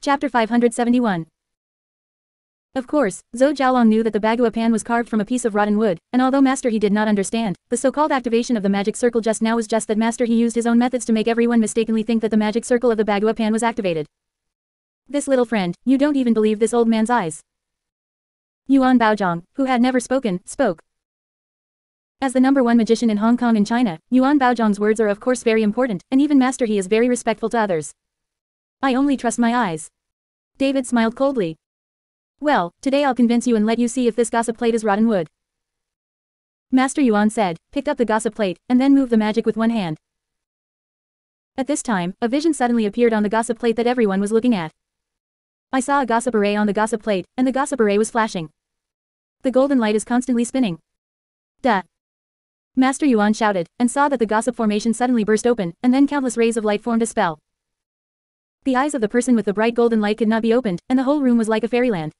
Chapter 571. Of course, Zhou Jiaolong knew that the Bagua pan was carved from a piece of rotten wood, and although Master He did not understand, the so-called activation of the magic circle just now was just that Master He used his own methods to make everyone mistakenly think that the magic circle of the Bagua pan was activated. This little friend, you don't even believe this old man's eyes. Yuan Baozhong, who had never spoken, spoke. As the #1 magician in Hong Kong and China, Yuan Baozhong's words are of course very important, and even Master He is very respectful to others. I only trust my eyes. David smiled coldly. Well, today I'll convince you and let you see if this gossip plate is rotten wood. Master Yuan said, picked up the gossip plate, and then moved the magic with one hand. At this time, a vision suddenly appeared on the gossip plate that everyone was looking at. I saw a gossip array on the gossip plate, and the gossip array was flashing. The golden light is constantly spinning. Duh! Master Yuan shouted, and saw that the gossip formation suddenly burst open, and then countless rays of light formed a spell. The eyes of the person with the bright golden light could not be opened, and the whole room was like a fairyland.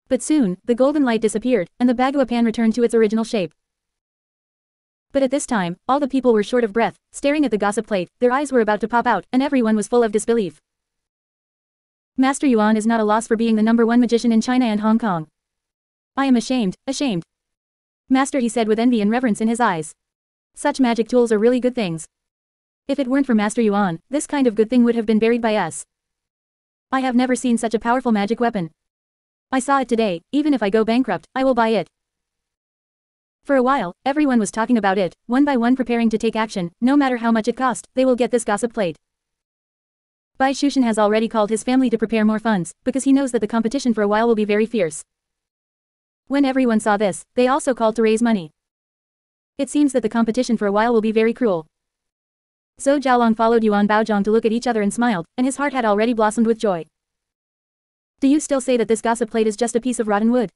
But soon, the golden light disappeared, and the Bagua pan returned to its original shape. But at this time, all the people were short of breath, staring at the gossip plate, their eyes were about to pop out, and everyone was full of disbelief. Master Yuan is not a loss for being the #1 magician in China and Hong Kong. I am ashamed, ashamed. Master He said with envy and reverence in his eyes. Such magic tools are really good things. If it weren't for Master Yuan, this kind of good thing would have been buried by us. I have never seen such a powerful magic weapon. I saw it today, even if I go bankrupt, I will buy it. For a while, everyone was talking about it, one by one preparing to take action, no matter how much it cost, they will get this gossip plate. Bai Shushan has already called his family to prepare more funds, because he knows that the competition for a while will be very fierce. When everyone saw this, they also called to raise money. It seems that the competition for a while will be very cruel. Zhou Jiaolong followed Yuan Baozhong to look at each other and smiled, and his heart had already blossomed with joy. Do you still say that this gossip plate is just a piece of rotten wood?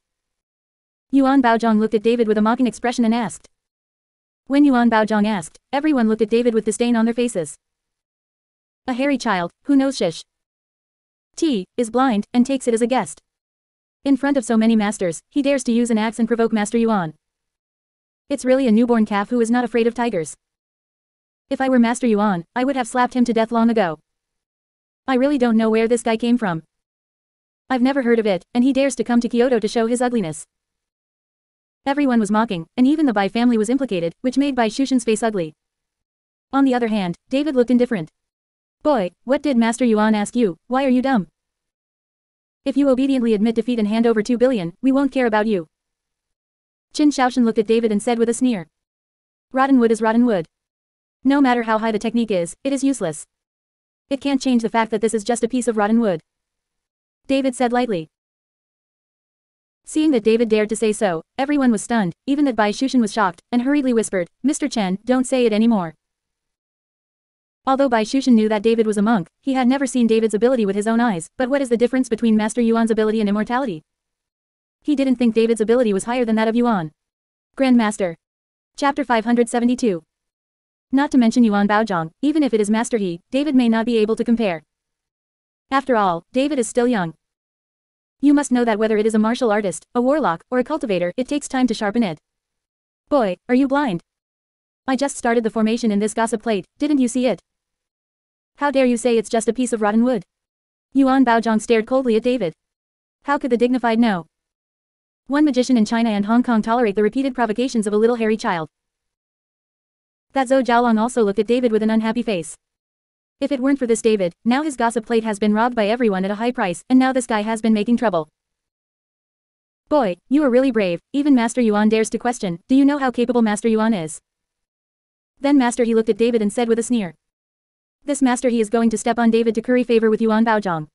Yuan Baozhong looked at David with a mocking expression and asked. When Yuan Baozhong asked, everyone looked at David with disdain on their faces. A hairy child, who knows shish T, is blind, and takes it as a guest. In front of so many masters, he dares to use an axe and provoke Master Yuan. It's really a newborn calf who is not afraid of tigers. If I were Master Yuan, I would have slapped him to death long ago. I really don't know where this guy came from. I've never heard of it, and he dares to come to Kyoto to show his ugliness. Everyone was mocking, and even the Bai family was implicated, which made Bai Shushan's face ugly. On the other hand, David looked indifferent. Boy, what did Master Yuan ask you? Why are you dumb? If you obediently admit defeat and hand over 2 billion, we won't care about you. Qin Shaoshan looked at David and said with a sneer. Rotten wood is rotten wood. No matter how high the technique is, it is useless. It can't change the fact that this is just a piece of rotten wood. David said lightly. Seeing that David dared to say so, everyone was stunned, even that Bai Shushan was shocked, and hurriedly whispered, Mr. Chen, don't say it anymore. Although Bai Shushan knew that David was a monk, he had never seen David's ability with his own eyes, but what is the difference between Master Yuan's ability and immortality? He didn't think David's ability was higher than that of Yuan. Grandmaster. Chapter 572. Not to mention Yuan Baozhong, even if it is Master He, David may not be able to compare. After all, David is still young. You must know that whether it is a martial artist, a warlock, or a cultivator, it takes time to sharpen it. Boy, are you blind? I just started the formation in this gossip plate, didn't you see it? How dare you say it's just a piece of rotten wood? Yuan Baozhong stared coldly at David. How could the dignified know? One magician in China and Hong Kong tolerate the repeated provocations of a little hairy child. That Zhou Jiaolong also looked at David with an unhappy face. If it weren't for this David, now his gossip plate has been robbed by everyone at a high price, and now this guy has been making trouble. Boy, you are really brave, even Master Yuan dares to question, do you know how capable Master Yuan is? Then Master He looked at David and said with a sneer. This Master He is going to step on David to curry favor with Yuan Baozhong.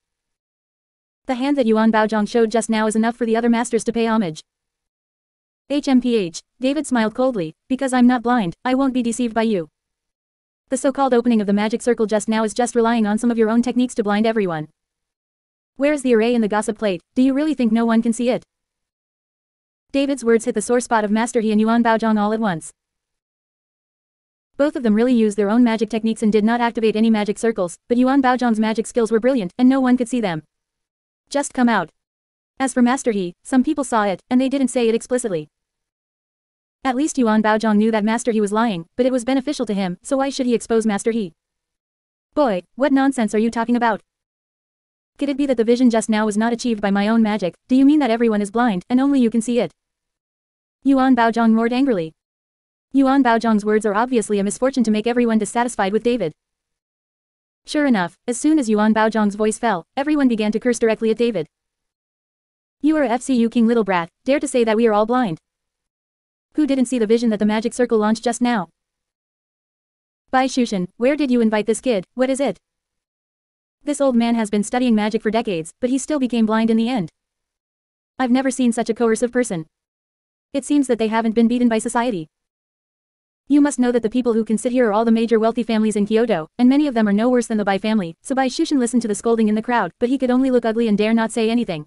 The hand that Yuan Baozhong showed just now is enough for the other masters to pay homage. HMPH, David smiled coldly, because I'm not blind, I won't be deceived by you. The so-called opening of the magic circle just now is just relying on some of your own techniques to blind everyone. Where is the array in the gossip plate? Do you really think no one can see it? David's words hit the sore spot of Master He and Yuan Baozhong all at once. Both of them really used their own magic techniques and did not activate any magic circles, but Yuan Baozhong's magic skills were brilliant, and no one could see them. Just come out. As for Master He, some people saw it, and they didn't say it explicitly. At least Yuan Baozhong knew that Master He was lying, but it was beneficial to him, so why should he expose Master He? Boy, what nonsense are you talking about? Could it be that the vision just now was not achieved by my own magic? Do you mean that everyone is blind, and only you can see it? Yuan Baozhong roared angrily. Yuan Baozhong's words are obviously a misfortune to make everyone dissatisfied with David. Sure enough, as soon as Yuan Baozhong's voice fell, everyone began to curse directly at David. You are FCU King little brat, dare to say that we are all blind. Who didn't see the vision that the magic circle launched just now? Bai Shushan, where did you invite this kid, what is it? This old man has been studying magic for decades, but he still became blind in the end. I've never seen such a coercive person. It seems that they haven't been beaten by society. You must know that the people who can sit here are all the major wealthy families in Kyoto, and many of them are no worse than the Bai family, so Bai Shushan listened to the scolding in the crowd, but he could only look ugly and dare not say anything.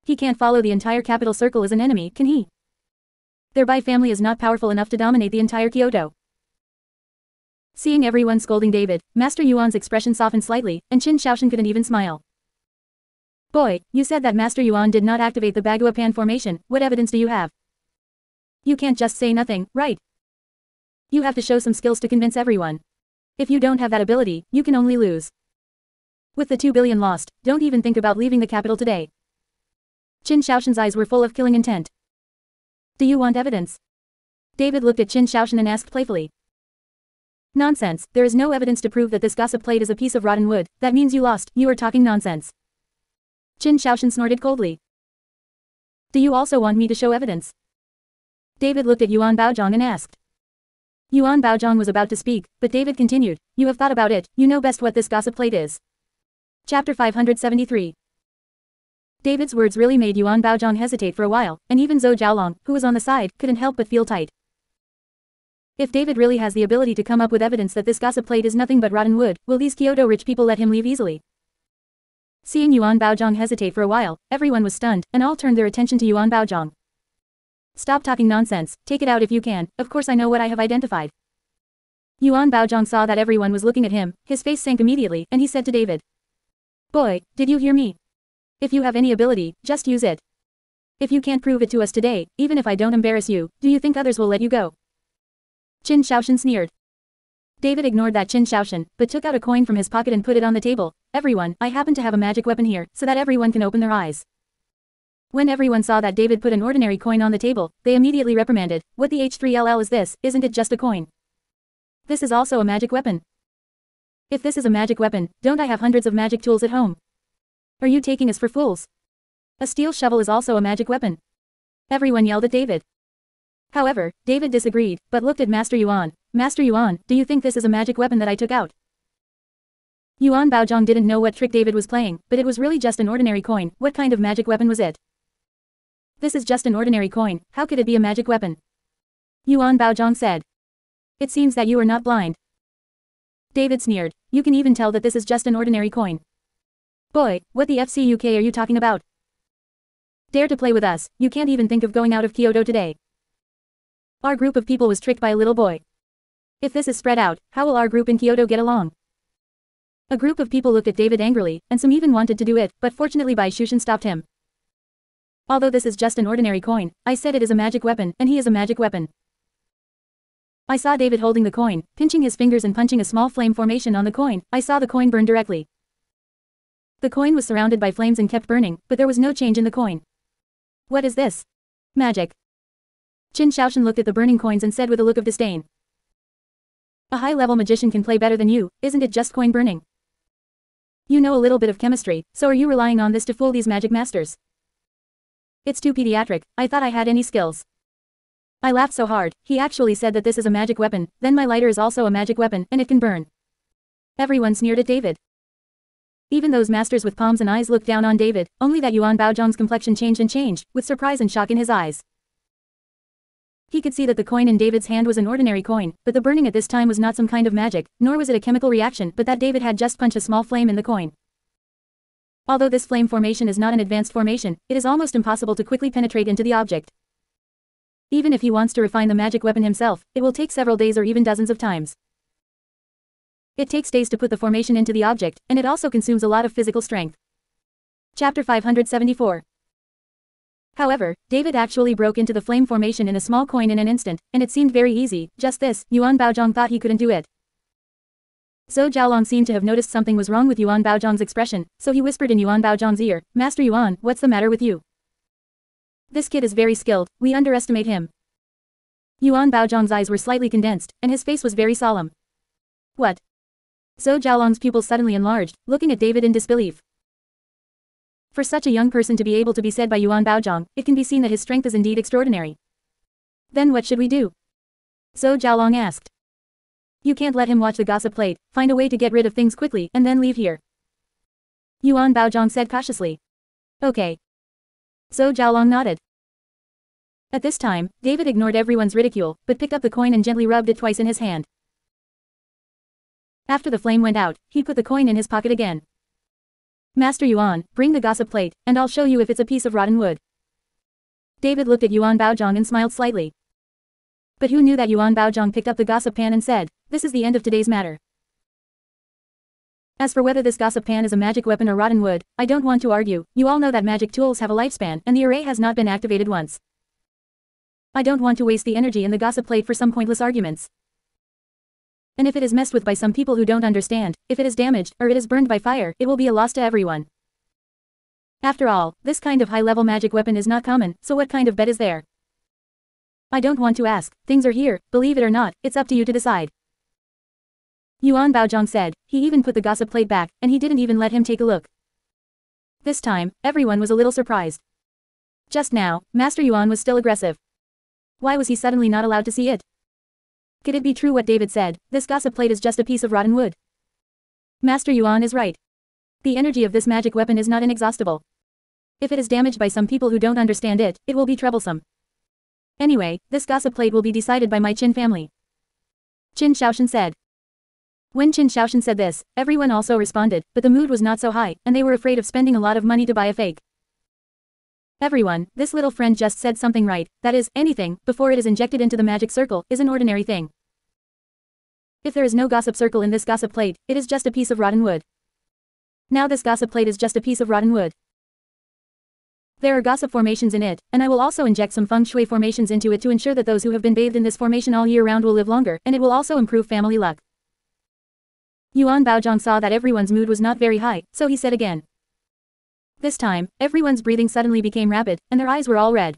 He can't follow the entire capital circle as an enemy, can he? Their Bai family is not powerful enough to dominate the entire Kyoto. Seeing everyone scolding David, Master Yuan's expression softened slightly, and Qin Shaoshan couldn't even smile. Boy, you said that Master Yuan did not activate the Baguapan formation, what evidence do you have? You can't just say nothing, right? You have to show some skills to convince everyone. If you don't have that ability, you can only lose. With the 2 billion lost, don't even think about leaving the capital today. Qin Shaoshan's eyes were full of killing intent. Do you want evidence? David looked at Qin Shaoshan and asked playfully. Nonsense, there is no evidence to prove that this gossip plate is a piece of rotten wood, that means you lost, you are talking nonsense. Qin Shaoshan snorted coldly. Do you also want me to show evidence? David looked at Yuan Baozhong and asked. Yuan Baozhong was about to speak, but David continued, you have thought about it, you know best what this gossip plate is. Chapter 573. David's words really made Yuan Baozhong hesitate for a while, and even Zhou Jiaolong, who was on the side, couldn't help but feel tight. If David really has the ability to come up with evidence that this gossip plate is nothing but rotten wood, will these Kyoto rich people let him leave easily? Seeing Yuan Baozhong hesitate for a while, everyone was stunned, and all turned their attention to Yuan Baozhong. Stop talking nonsense, take it out if you can, of course I know what I have identified. Yuan Baozhong saw that everyone was looking at him, his face sank immediately, and he said to David. Boy, did you hear me? If you have any ability, just use it. If you can't prove it to us today, even if I don't embarrass you, do you think others will let you go? Qin Shaoshan sneered. David ignored that Qin Shaoshan, but took out a coin from his pocket and put it on the table. Everyone, I happen to have a magic weapon here, so that everyone can open their eyes. When everyone saw that David put an ordinary coin on the table, they immediately reprimanded, what the H3LL is this, isn't it just a coin? This is also a magic weapon. If this is a magic weapon, don't I have hundreds of magic tools at home? Are you taking us for fools? A steel shovel is also a magic weapon. Everyone yelled at David. However, David disagreed, but looked at Master Yuan. Master Yuan, do you think this is a magic weapon that I took out? Yuan Baozhong didn't know what trick David was playing, but it was really just an ordinary coin. What kind of magic weapon was it? This is just an ordinary coin, how could it be a magic weapon? Yuan Baozhong said. It seems that you are not blind. David sneered. You can even tell that this is just an ordinary coin. Boy, what the FCUK are you talking about? Dare to play with us, you can't even think of going out of Kyoto today. Our group of people was tricked by a little boy. If this is spread out, how will our group in Kyoto get along? A group of people looked at David angrily, and some even wanted to do it, but fortunately Bai Shushan stopped him. Although this is just an ordinary coin, I said it is a magic weapon, and he is a magic weapon. I saw David holding the coin, pinching his fingers and punching a small flame formation on the coin. I saw the coin burn directly. The coin was surrounded by flames and kept burning, but there was no change in the coin. What is this? Magic. Qin Shaoshan looked at the burning coins and said with a look of disdain. A high-level magician can play better than you, isn't it just coin burning? You know a little bit of chemistry, so are you relying on this to fool these magic masters? It's too pediatric, I thought I had any skills. I laughed so hard, he actually said that this is a magic weapon, then my lighter is also a magic weapon, and it can burn. Everyone sneered at David. Even those masters with palms and eyes looked down on David, only that Yuan Baozhong's complexion changed, with surprise and shock in his eyes. He could see that the coin in David's hand was an ordinary coin, but the burning at this time was not some kind of magic, nor was it a chemical reaction, but that David had just punched a small flame in the coin. Although this flame formation is not an advanced formation, it is almost impossible to quickly penetrate into the object. Even if he wants to refine the magic weapon himself, it will take several days or even dozens of times. It takes days to put the formation into the object, and it also consumes a lot of physical strength. Chapter 574. However, David actually broke into the flame formation in a small coin in an instant, and it seemed very easy. Just this, Yuan Baozhong thought he couldn't do it. Zhou Jialong seemed to have noticed something was wrong with Yuan Baozhang's expression, so he whispered in Yuan Baozhang's ear, Master Yuan, what's the matter with you? This kid is very skilled, we underestimate him. Yuan Baozhang's eyes were slightly condensed, and his face was very solemn. What? Zhou Jialong's pupils suddenly enlarged, looking at David in disbelief. For such a young person to be able to be said by Yuan Baozhang, it can be seen that his strength is indeed extraordinary. Then what should we do? Zhou Jialong asked. You can't let him watch the gossip plate, find a way to get rid of things quickly and then leave here. Yuan Baozhang said cautiously. Okay. Zhou Jialong nodded. At this time, David ignored everyone's ridicule, but picked up the coin and gently rubbed it twice in his hand. After the flame went out, he put the coin in his pocket again. Master Yuan, bring the gossip plate, and I'll show you if it's a piece of rotten wood. David looked at Yuan Baozhang and smiled slightly. But who knew that Yuan Baozhang picked up the gossip pan and said, this is the end of today's matter. As for whether this gossip pan is a magic weapon or rotten wood, I don't want to argue, you all know that magic tools have a lifespan and the array has not been activated once. I don't want to waste the energy in the gossip plate for some pointless arguments. And if it is messed with by some people who don't understand, if it is damaged, or it is burned by fire, it will be a loss to everyone. After all, this kind of high-level magic weapon is not common, so what kind of bet is there? I don't want to ask, things are here, believe it or not, it's up to you to decide. Yuan Baozhang said, he even put the gossip plate back, and he didn't even let him take a look. This time, everyone was a little surprised. Just now, Master Yuan was still aggressive. Why was he suddenly not allowed to see it? Could it be true what David said, this gossip plate is just a piece of rotten wood? Master Yuan is right. The energy of this magic weapon is not inexhaustible. If it is damaged by some people who don't understand it, it will be troublesome. Anyway, this gossip plate will be decided by my Qin family. Qin Shaoshan said. When Qin Shaoshan said this, everyone also responded, but the mood was not so high, and they were afraid of spending a lot of money to buy a fake. Everyone, this little friend just said something right, that is, anything, before it is injected into the magic circle, is an ordinary thing. If there is no gossip circle in this gossip plate, it is just a piece of rotten wood. Now this gossip plate is just a piece of rotten wood. There are gossip formations in it, and I will also inject some feng shui formations into it to ensure that those who have been bathed in this formation all year round will live longer, and it will also improve family luck. Yuan Baozhang saw that everyone's mood was not very high, so he said again. This time, everyone's breathing suddenly became rapid, and their eyes were all red.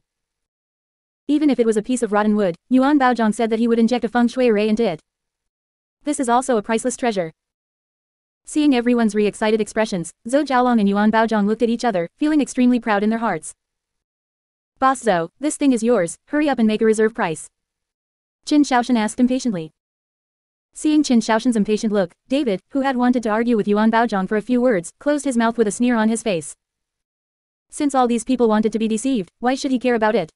Even if it was a piece of rotten wood, Yuan Baozhang said that he would inject a feng shui array into it. This is also a priceless treasure. Seeing everyone's re-excited expressions, Zhou Jialong and Yuan Baozhang looked at each other, feeling extremely proud in their hearts. Boss Zhou, this thing is yours, hurry up and make a reserve price. Qin Shaoshan asked impatiently. Seeing Qin Shaoshan's impatient look, David, who had wanted to argue with Yuan Baozhang for a few words, closed his mouth with a sneer on his face. Since all these people wanted to be deceived, why should he care about it?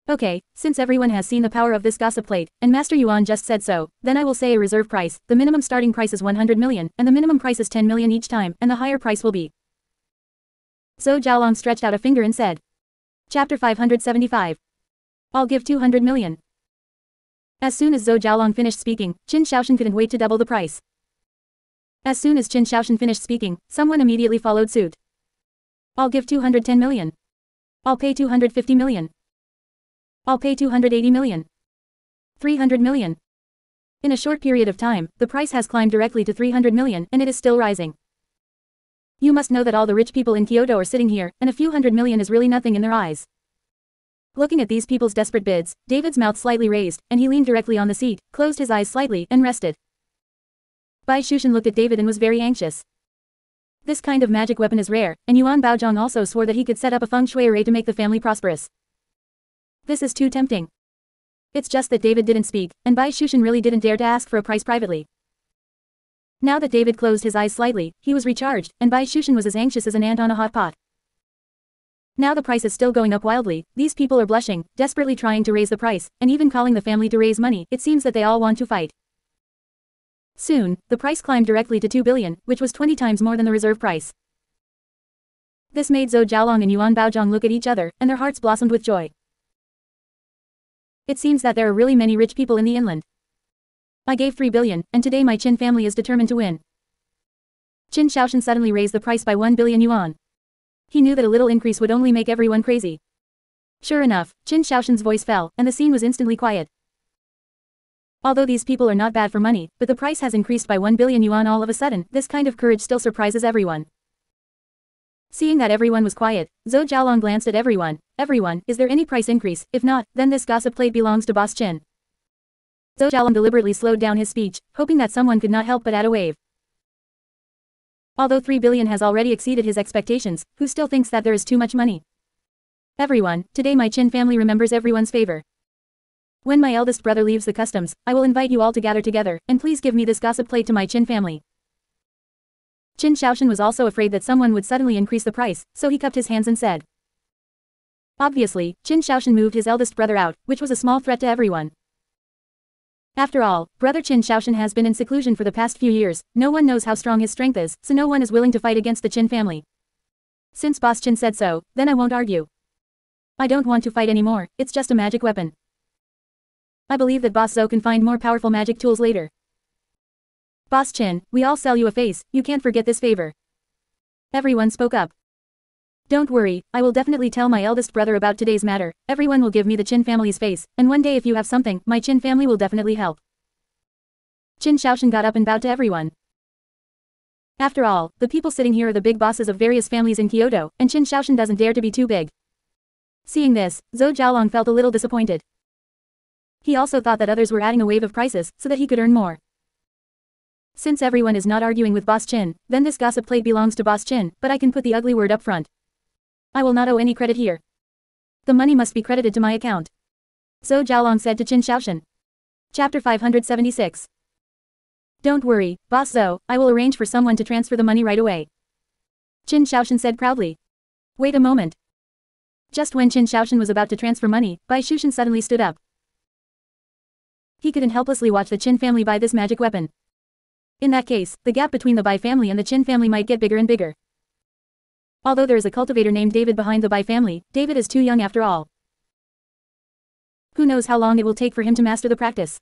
Okay, since everyone has seen the power of this gossip plate, and Master Yuan just said so, then I will say a reserve price, the minimum starting price is 100 million, and the minimum price is 10 million each time, and the higher price will be. Zhou Jialong stretched out a finger and said. Chapter 575. I'll give 200 million. As soon as Zhou Jialong finished speaking, Qin Shaoshan couldn't wait to double the price. As soon as Qin Shaoshan finished speaking, someone immediately followed suit. I'll give 210 million. I'll pay 250 million. I'll pay 280 million. 300 million. In a short period of time, the price has climbed directly to 300 million and it is still rising. You must know that all the rich people in Kyoto are sitting here, and a few hundred million is really nothing in their eyes. Looking at these people's desperate bids, David's mouth slightly raised, and he leaned directly on the seat, closed his eyes slightly, and rested. Bai Shushan looked at David and was very anxious. This kind of magic weapon is rare, and Yuan Baozhang also swore that he could set up a feng shui array to make the family prosperous. This is too tempting. It's just that David didn't speak, and Bai Shushan really didn't dare to ask for a price privately. Now that David closed his eyes slightly, he was recharged, and Bai Shushan was as anxious as an ant on a hot pot. Now the price is still going up wildly, these people are blushing, desperately trying to raise the price, and even calling the family to raise money. It seems that they all want to fight. Soon, the price climbed directly to 2 billion, which was 20 times more than the reserve price. This made Zhou Jialong and Yuan Baozhang look at each other, and their hearts blossomed with joy. It seems that there are really many rich people in the inland. I gave 3 billion, and today my Qin family is determined to win. Qin Shaoshan suddenly raised the price by 1 billion yuan. He knew that a little increase would only make everyone crazy. Sure enough, Qin Shaoshan's voice fell, and the scene was instantly quiet. Although these people are not bad for money, but the price has increased by 1 billion yuan all of a sudden, this kind of courage still surprises everyone. Seeing that everyone was quiet, Zhou Jialong glanced at everyone. Everyone, is there any price increase? If not, then this gossip plate belongs to Boss Qin. Zhou Jialong deliberately slowed down his speech, hoping that someone could not help but add a wave. Although 3 billion has already exceeded his expectations, who still thinks that there is too much money? Everyone, today my Qin family remembers everyone's favor. When my eldest brother leaves the customs, I will invite you all to gather together, and please give me this gossip plate to my Qin family. Qin Shaoshan was also afraid that someone would suddenly increase the price, so he cupped his hands and said. Obviously, Qin Shaoshan moved his eldest brother out, which was a small threat to everyone. After all, brother Qin Shaoshan has been in seclusion for the past few years, no one knows how strong his strength is, so no one is willing to fight against the Qin family. Since Boss Qin said so, then I won't argue. I don't want to fight anymore, it's just a magic weapon. I believe that Boss Zhou can find more powerful magic tools later. Boss Qin, we all sell you a face, you can't forget this favor. Everyone spoke up. Don't worry, I will definitely tell my eldest brother about today's matter, everyone will give me the Qin family's face, and one day if you have something, my Qin family will definitely help. Qin Shaoshan got up and bowed to everyone. After all, the people sitting here are the big bosses of various families in Kyoto, and Qin Shaoshan doesn't dare to be too big. Seeing this, Zhou Jialong felt a little disappointed. He also thought that others were adding a wave of prices, so that he could earn more. Since everyone is not arguing with Boss Qin, then this gossip plate belongs to Boss Qin, but I can put the ugly word up front. I will not owe any credit here. The money must be credited to my account. Zhou Jialong said to Qin Shaoshan. Chapter 576. Don't worry, Boss Zhou, I will arrange for someone to transfer the money right away. Qin Shaoshan said proudly. Wait a moment. Just when Qin Shaoshan was about to transfer money, Bai Shushan suddenly stood up. He couldn't helplessly watch the Qin family buy this magic weapon. In that case, the gap between the Bai family and the Qin family might get bigger and bigger. Although there is a cultivator named David behind the Bai family, David is too young after all. Who knows how long it will take for him to master the practice.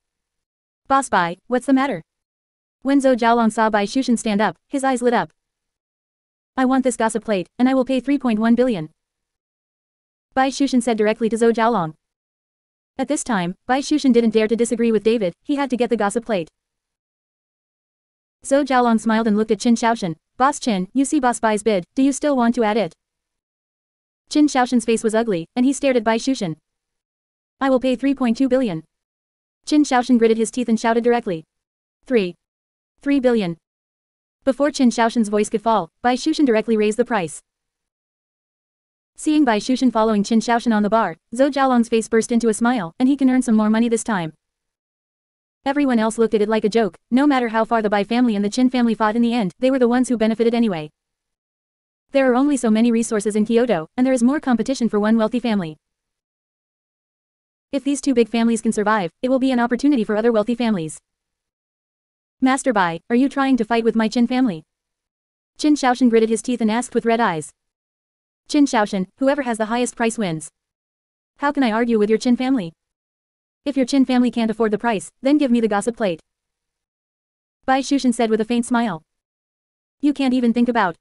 Boss Bai, what's the matter? When Zhou Jialong saw Bai Shushan stand up, his eyes lit up. I want this gossip plate, and I will pay 3.1 billion. Bai Shushan said directly to Zhou Jialong. At this time, Bai Shushan didn't dare to disagree with David, he had to get the gossip plate. Zhou Jialong smiled and looked at Qin Shaoshan. Boss Qin, you see Boss Bai's bid, do you still want to add it? Qin Shaoshan's face was ugly, and he stared at Bai Shushan. I will pay 3.2 billion. Qin Shaoshan gritted his teeth and shouted directly. 3 billion. Before Qin Shaoshan's voice could fall, Bai Shushan directly raised the price. Seeing Bai Shushan following Qin Shaoshan on the bar, Zhou Jialong's face burst into a smile, and he can earn some more money this time. Everyone else looked at it like a joke, no matter how far the Bai family and the Qin family fought in the end, they were the ones who benefited anyway. There are only so many resources in Kyoto, and there is more competition for one wealthy family. If these two big families can survive, it will be an opportunity for other wealthy families. Master Bai, are you trying to fight with my Qin family? Qin Shaoshan gritted his teeth and asked with red eyes. Qin Shaoshan, whoever has the highest price wins. How can I argue with your Qin family? If your Qin family can't afford the price, then give me the gossip plate. Bai Shushan said with a faint smile. You can't even think about.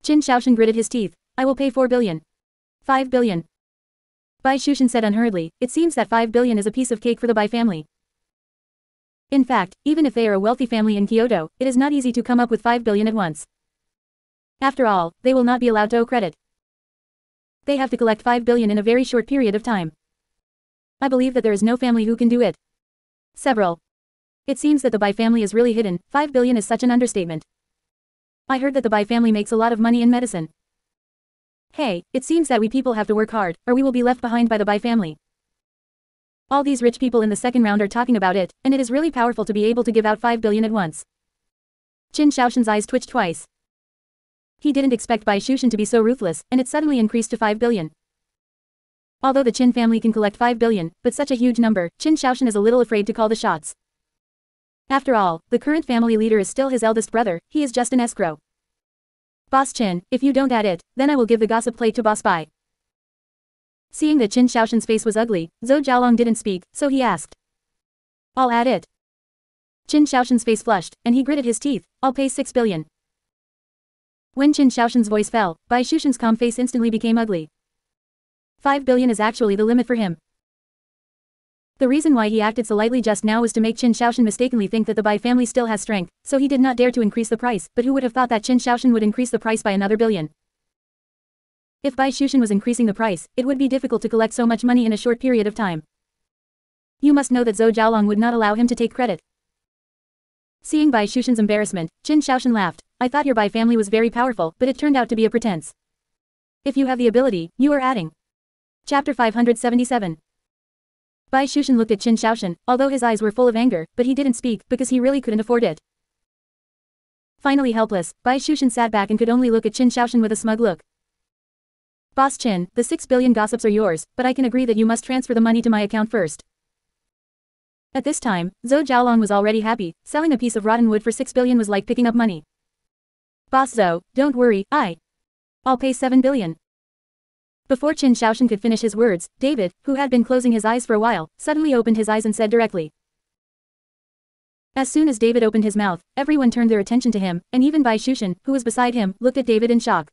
Qin Shaoshan gritted his teeth. I will pay 4 billion. 5 billion. Bai Shushan said unhurriedly, it seems that 5 billion is a piece of cake for the Bai family. In fact, even if they are a wealthy family in Kyoto, it is not easy to come up with 5 billion at once. After all, they will not be allowed to owe credit. They have to collect 5 billion in a very short period of time. I believe that there is no family who can do it. Several. It seems that the Bai family is really hidden, 5 billion is such an understatement. I heard that the Bai family makes a lot of money in medicine. Hey, it seems that we people have to work hard, or we will be left behind by the Bai family. All these rich people in the second round are talking about it, and it is really powerful to be able to give out 5 billion at once. Qin Shaoshan's eyes twitched twice. He didn't expect Bai Shushan to be so ruthless, and it suddenly increased to 5 billion. Although the Qin family can collect 5 billion, but such a huge number, Qin Shaoshan is a little afraid to call the shots. After all, the current family leader is still his eldest brother, he is just an escrow. Boss Qin, if you don't add it, then I will give the gossip plate to Boss Bai. Seeing that Qin Shaoshan's face was ugly, Zhou Jialong didn't speak, so he asked. I'll add it. Qin Shaoshan's face flushed, and he gritted his teeth, I'll pay 6 billion. When Qin Shaoshan's voice fell, Bai Shushan's calm face instantly became ugly. 5 billion is actually the limit for him. The reason why he acted so lightly just now was to make Qin Shaoshan mistakenly think that the Bai family still has strength, so he did not dare to increase the price, but who would have thought that Qin Shaoshan would increase the price by another billion? If Bai Shushan was increasing the price, it would be difficult to collect so much money in a short period of time. You must know that Zhou Jialong would not allow him to take credit. Seeing Bai Shushan's embarrassment, Qin Shaoshan laughed. I thought your Bai family was very powerful, but it turned out to be a pretense. If you have the ability, you are adding. Chapter 577. Bai Shushan looked at Qin Shaoshan, although his eyes were full of anger, but he didn't speak because he really couldn't afford it. Finally helpless, Bai Shushan sat back and could only look at Qin Shaoshan with a smug look. Boss Qin, the 6 billion gossips are yours, but I can agree that you must transfer the money to my account first. At this time, Zhou Jialong was already happy. Selling a piece of rotten wood for 6 billion was like picking up money. Boss Zhou, don't worry, I'll pay 7 billion. Before Qin Shaoshan could finish his words, David, who had been closing his eyes for a while, suddenly opened his eyes and said directly. As soon as David opened his mouth, everyone turned their attention to him, and even Bai Shushan, who was beside him, looked at David in shock.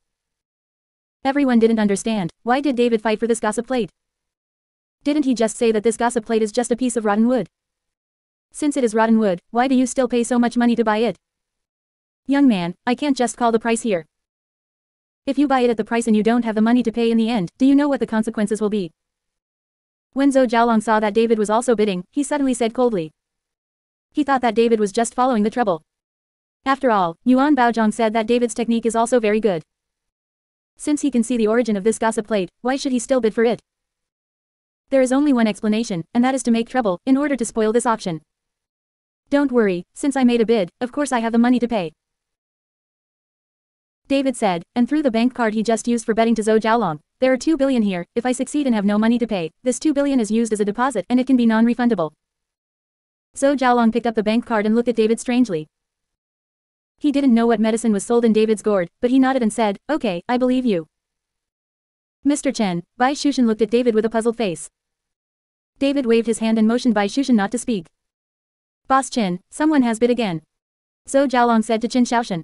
Everyone didn't understand, why did David fight for this gossip plate? Didn't he just say that this gossip plate is just a piece of rotten wood? Since it is rotten wood, why do you still pay so much money to buy it? Young man, I can't just call the price here. If you buy it at the price and you don't have the money to pay in the end, do you know what the consequences will be? When Zhou Jialong saw that David was also bidding, he suddenly said coldly. He thought that David was just following the trouble. After all, Yuan Baozhong said that David's technique is also very good. Since he can see the origin of this gossip plate, why should he still bid for it? There is only one explanation, and that is to make trouble, in order to spoil this auction. Don't worry, since I made a bid, of course I have the money to pay. David said, and threw the bank card he just used for betting to Zhou Jialong. There are 2 billion here, if I succeed and have no money to pay, this 2 billion is used as a deposit and it can be non-refundable. Zhou Jialong picked up the bank card and looked at David strangely. He didn't know what medicine was sold in David's gourd, but he nodded and said, okay, I believe you. Mr. Chen, Bai Shushan looked at David with a puzzled face. David waved his hand and motioned Bai Shushan not to speak. Boss Chen, someone has bid again. Zhou Jialong said to Qin Shaoshan.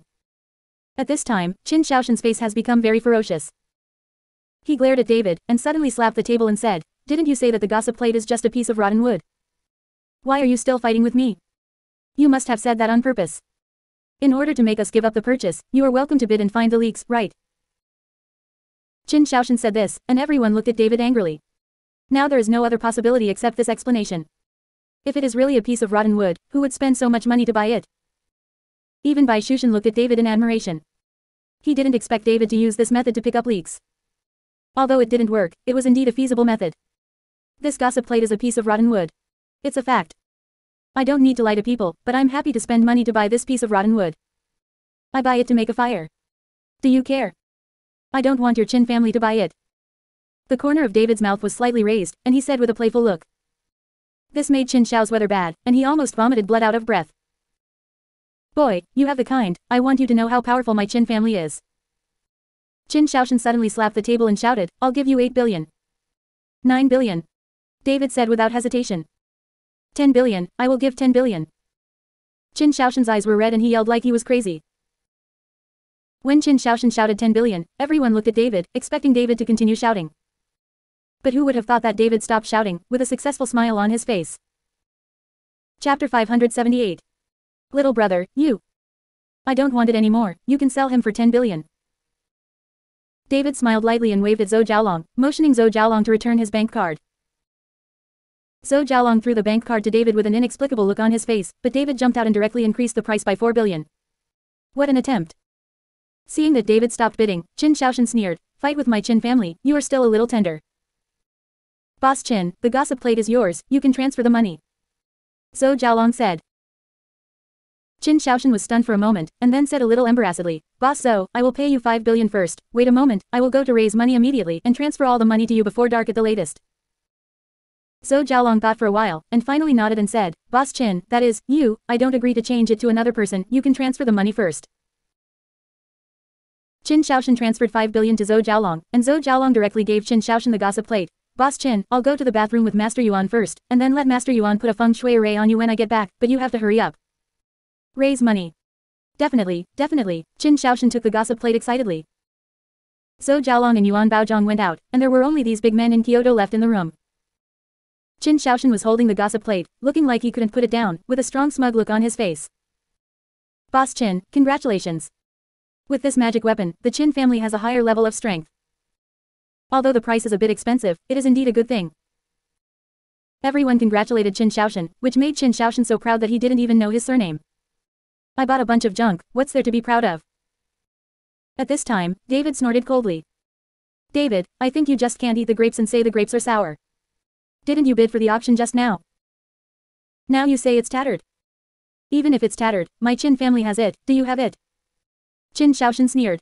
At this time, Qin Shaoshan's face has become very ferocious. He glared at David, and suddenly slapped the table and said, didn't you say that the gossip plate is just a piece of rotten wood? Why are you still fighting with me? You must have said that on purpose. In order to make us give up the purchase, you are welcome to bid and find the leaks, right? Qin Shaoshan said this, and everyone looked at David angrily. Now there is no other possibility except this explanation. If it is really a piece of rotten wood, who would spend so much money to buy it? Even Bai Shushan looked at David in admiration. He didn't expect David to use this method to pick up leaks. Although it didn't work, it was indeed a feasible method. This gossip plate is a piece of rotten wood. It's a fact. I don't need to lie to people, but I'm happy to spend money to buy this piece of rotten wood. I buy it to make a fire. Do you care? I don't want your Qin family to buy it. The corner of David's mouth was slightly raised, and he said with a playful look. This made Qin Shao's weather bad, and he almost vomited blood out of breath. Boy, you have the kind, I want you to know how powerful my Qin family is. Qin Shaoshan suddenly slapped the table and shouted, I'll give you 8 billion. 9 billion. David said without hesitation. 10 billion, I will give 10 billion. Qin Shaoshan's eyes were red and he yelled like he was crazy. When Qin Shaoshan shouted 10 billion, everyone looked at David, expecting David to continue shouting. But who would have thought that David stopped shouting, with a successful smile on his face. Chapter 578. Little brother, you. I don't want it anymore, you can sell him for 10 billion. David smiled lightly and waved at Zhou Jialong, motioning Zhou Jialong to return his bank card. Zhou Jialong threw the bank card to David with an inexplicable look on his face, but David jumped out and directly increased the price by 4 billion. What an attempt. Seeing that David stopped bidding, Qin Shaoshan sneered, fight with my Qin family, you are still a little tender. Boss Qin, the gossip plate is yours, you can transfer the money. Zhou Jialong said. Qin Shaoshan was stunned for a moment, and then said a little embarrassedly, Boss Zhou, I will pay you 5 billion first, wait a moment, I will go to raise money immediately and transfer all the money to you before dark at the latest. Zhou Jialong thought for a while, and finally nodded and said, Boss Qin, that is, you, I don't agree to change it to another person, you can transfer the money first. Qin Shaoshan transferred 5 billion to Zhou Jialong, and Zhou Jialong directly gave Qin Shaoshan the gossip plate. Boss Qin, I'll go to the bathroom with Master Yuan first, and then let Master Yuan put a feng shui array on you when I get back, but you have to hurry up. Raise money. Definitely, definitely, Qin Shaoshan took the gossip plate excitedly. Zhou Jialong and Yuan Baozhong went out, and there were only these big men in Kyoto left in the room. Qin Shaoshan was holding the gossip plate, looking like he couldn't put it down, with a strong smug look on his face. Boss Qin, congratulations. With this magic weapon, the Qin family has a higher level of strength. Although the price is a bit expensive, it is indeed a good thing. Everyone congratulated Qin Shaoshan, which made Qin Shaoshan so proud that he didn't even know his surname. I bought a bunch of junk, what's there to be proud of? At this time, David snorted coldly. David, I think you just can't eat the grapes and say the grapes are sour. Didn't you bid for the auction just now? Now you say it's tattered. Even if it's tattered, my Qin family has it, do you have it? Qin Shaoshan sneered.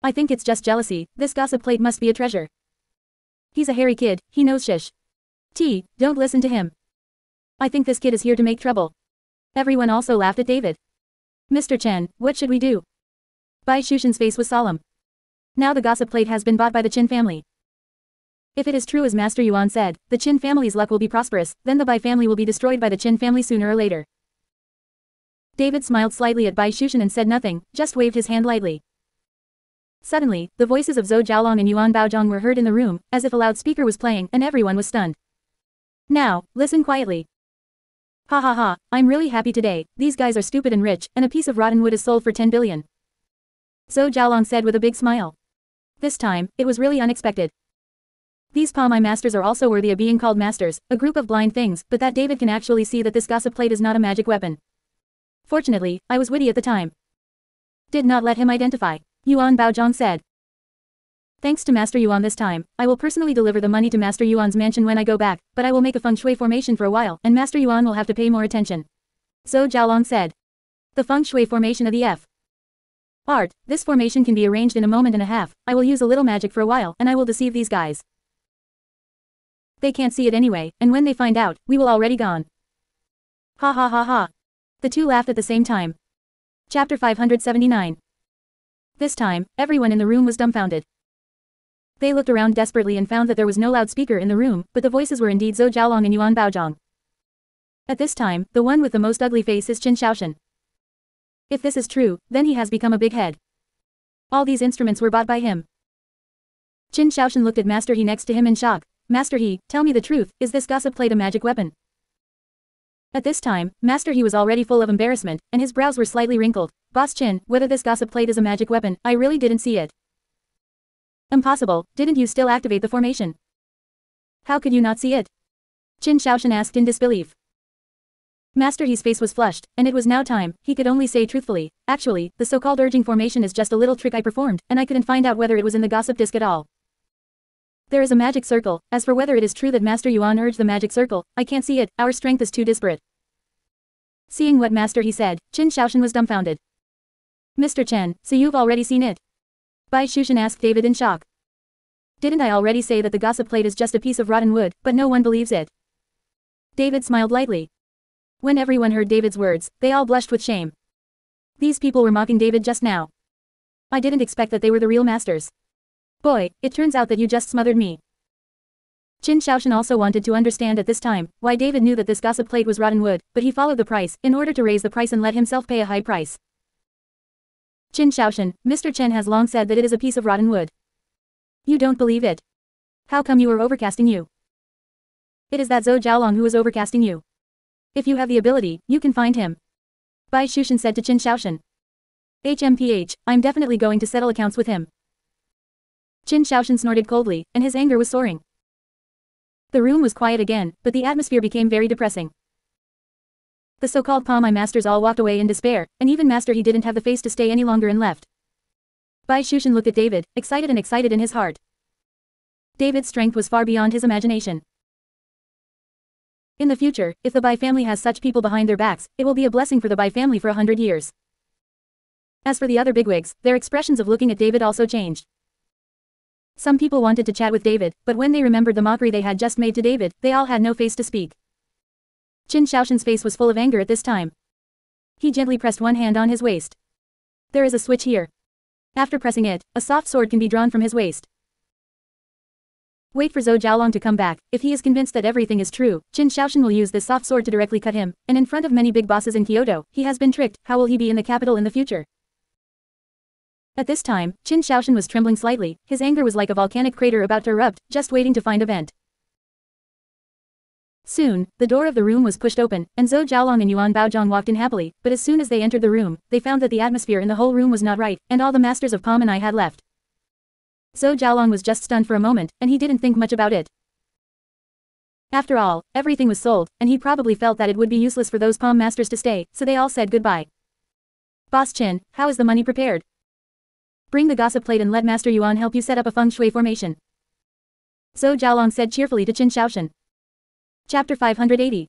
I think it's just jealousy, this gossip plate must be a treasure. He's a hairy kid, he knows shish. Don't listen to him. I think this kid is here to make trouble. Everyone also laughed at David. Mr. Chen, what should we do? Bai Shushan's face was solemn. Now the gossip plate has been bought by the Qin family. If it is true as Master Yuan said, the Qin family's luck will be prosperous, then the Bai family will be destroyed by the Qin family sooner or later. David smiled slightly at Bai Shushan and said nothing, just waved his hand lightly. Suddenly, the voices of Zhou Jiaolong and Yuan Baozhong were heard in the room, as if a loudspeaker was playing, and everyone was stunned. Now, listen quietly. Ha ha ha, I'm really happy today, these guys are stupid and rich, and a piece of rotten wood is sold for 10 billion. Zhou Jiaolong said with a big smile. This time, it was really unexpected. These Palmai masters are also worthy of being called masters, a group of blind things, but that David can actually see that this gossip plate is not a magic weapon. Fortunately, I was witty at the time. Did not let him identify. Yuan Baozhong said. Thanks to Master Yuan this time, I will personally deliver the money to Master Yuan's mansion when I go back, but I will make a feng shui formation for a while, and Master Yuan will have to pay more attention. Zhou Jiaolong said. The feng shui formation of the F. Art, this formation can be arranged in a moment and a half, I will use a little magic for a while, and I will deceive these guys. They can't see it anyway, and when they find out, we will already gone. Ha ha ha ha. The two laughed at the same time. Chapter 579. This time, everyone in the room was dumbfounded. They looked around desperately and found that there was no loudspeaker in the room, but the voices were indeed Zhou Jiaolong and Yuan Baozhong. At this time, the one with the most ugly face is Qin Shaoshan. If this is true, then he has become a big head. All these instruments were bought by him. Qin Shaoshan looked at Master He next to him in shock. Master He, tell me the truth, is this gossip plate a magic weapon? At this time, Master He was already full of embarrassment, and his brows were slightly wrinkled. Boss Qin, whether this gossip plate is a magic weapon, I really didn't see it. Impossible, didn't you still activate the formation? How could you not see it? Qin Shaoshan asked in disbelief. Master He's face was flushed, and it was now time, he could only say truthfully, actually, the so-called urging formation is just a little trick I performed, and I couldn't find out whether it was in the gossip disc at all. There is a magic circle, as for whether it is true that Master Yuan urged the magic circle, I can't see it, our strength is too disparate. Seeing what Master He said, Qin Shaoshan was dumbfounded. Mr. Chen, so you've already seen it? Bai Shushan asked David in shock. Didn't I already say that the gossip plate is just a piece of rotten wood, but no one believes it? David smiled lightly. When everyone heard David's words, they all blushed with shame. These people were mocking David just now. I didn't expect that they were the real masters. Boy, it turns out that you just smothered me. Qin Shaoshan also wanted to understand at this time why David knew that this gossip plate was rotten wood, but he followed the price in order to raise the price and let himself pay a high price. Qin Shaoshan, Mr. Chen has long said that it is a piece of rotten wood. You don't believe it. How come you are overcasting you? It is that Zhou Jiaolong who is overcasting you. If you have the ability, you can find him. Bai Shushan said to Qin Shaoshan. HMPH, I'm definitely going to settle accounts with him. Qin Shaoshan snorted coldly, and his anger was soaring. The room was quiet again, but the atmosphere became very depressing. The so-called Palmai masters all walked away in despair, and even Master He didn't have the face to stay any longer and left. Bai Shushan looked at David, excited in his heart. David's strength was far beyond his imagination. In the future, if the Bai family has such people behind their backs, it will be a blessing for the Bai family for 100 years. As for the other bigwigs, their expressions of looking at David also changed. Some people wanted to chat with David, but when they remembered the mockery they had just made to David, they all had no face to speak. Qin Shaoshan's face was full of anger at this time. He gently pressed one hand on his waist. There is a switch here. After pressing it, a soft sword can be drawn from his waist. Wait for Zhou Jiaolong to come back. If he is convinced that everything is true, Qin Shaoshan will use this soft sword to directly cut him, and in front of many big bosses in Kyoto, he has been tricked. How will he be in the capital in the future? At this time, Qin Shaoshan was trembling slightly, his anger was like a volcanic crater about to erupt, just waiting to find a vent. Soon, the door of the room was pushed open, and Zhou Jiaolong and Yuan Baozhong walked in happily, but as soon as they entered the room, they found that the atmosphere in the whole room was not right, and all the masters of Palm and I had left. Zhou Jiaolong was just stunned for a moment, and he didn't think much about it. After all, everything was sold, and he probably felt that it would be useless for those Palm masters to stay, so they all said goodbye. Boss Qin, how is the money prepared? Bring the gossip plate and let Master Yuan help you set up a feng shui formation. Zhou Jiaolong said cheerfully to Qin Shaoshan. Chapter 580.